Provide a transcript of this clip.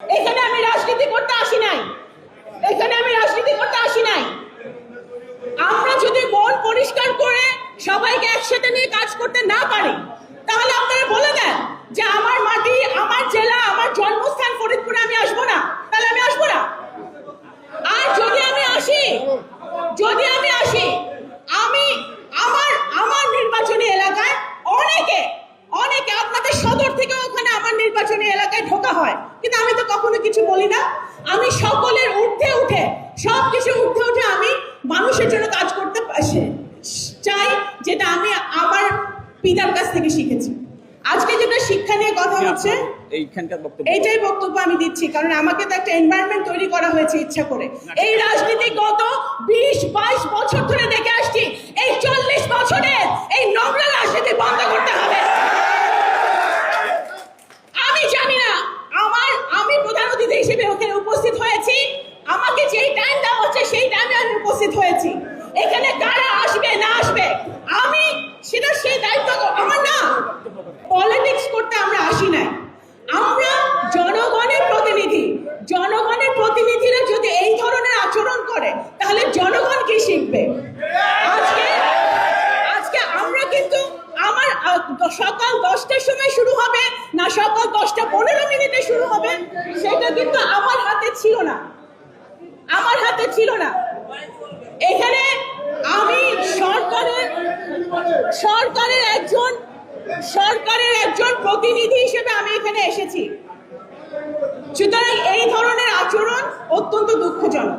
এখানে আমি রাজনীতি করতে আসি নাই, আমরা যদি মন পরিষ্কার করে সবাইকে একসাথে নিয়ে কাজ করতে না পারি, তাহলে আপনারা বলে দেন যে আমার মাটি, আমার জেলা, আমার জন্মস্থান ফরিদপুরে আমি আসবো না, তাহলে আমি আসবো না। আর যদি আমি আসি আমি আমার নির্বাচনী এলাকায় অনেকে আপনাদের সদর থেকে ওখানে আমার নির্বাচনী এলাকায় ঢোকা হয়, কিন্তু আমি তো কখনো কিছু বলি না। আমি সকলের ঊর্ধ্বে উঠে, সবকিছু ঊর্ধ্বে উঠে আমি মানুষের জন্য কাজ করতে চাই, যেটা আমি আমার পিতার কাছ থেকে শিখেছি। আজকে যেটা শিক্ষা নিয়ে কথা হচ্ছে, এইটাই বক্তব্য আমি দিচ্ছি, কারণ আমাকে তো একটা এনভায়রনমেন্ট তৈরি করা হয়েছে ইচ্ছা করে। এই রাজনীতি গত 20-22 বছর ধরে দেখে আসছি, এই 40 বছরের এই নোংরা রাজনীতি বন্ধ করতে হবে। আমি জানি না, আমি প্রধান অতিথি হিসেবে ওখানে উপস্থিত হয়েছি, আমাকে যেই টাইম দেওয়া হচ্ছে সেই টাইমে আমি উপস্থিত হয়েছি। এখানে কারা আসবে না আসবে আমি সেই দায়িত্ব আমার না। পলিটিক্স করতে আমরা আসি নাই, আমরা জনগণের প্রতিনিধিরা যদি এই ধরনের আচরণ করে, তাহলে জনগণ কি শিখবে? আজকে আমরা কিন্তু আমার সকাল 10টার সময় শুরু হবে না সকাল 10:15 শুরু হবে, সেটা কিন্তু আমার হাতে ছিল না। এখানে আমি সরকারের একজন প্রতিনিধি হিসেবে আমি এখানে এসেছি। সুতরাং এই ধরনের আচরণ অত্যন্ত দুঃখজনক।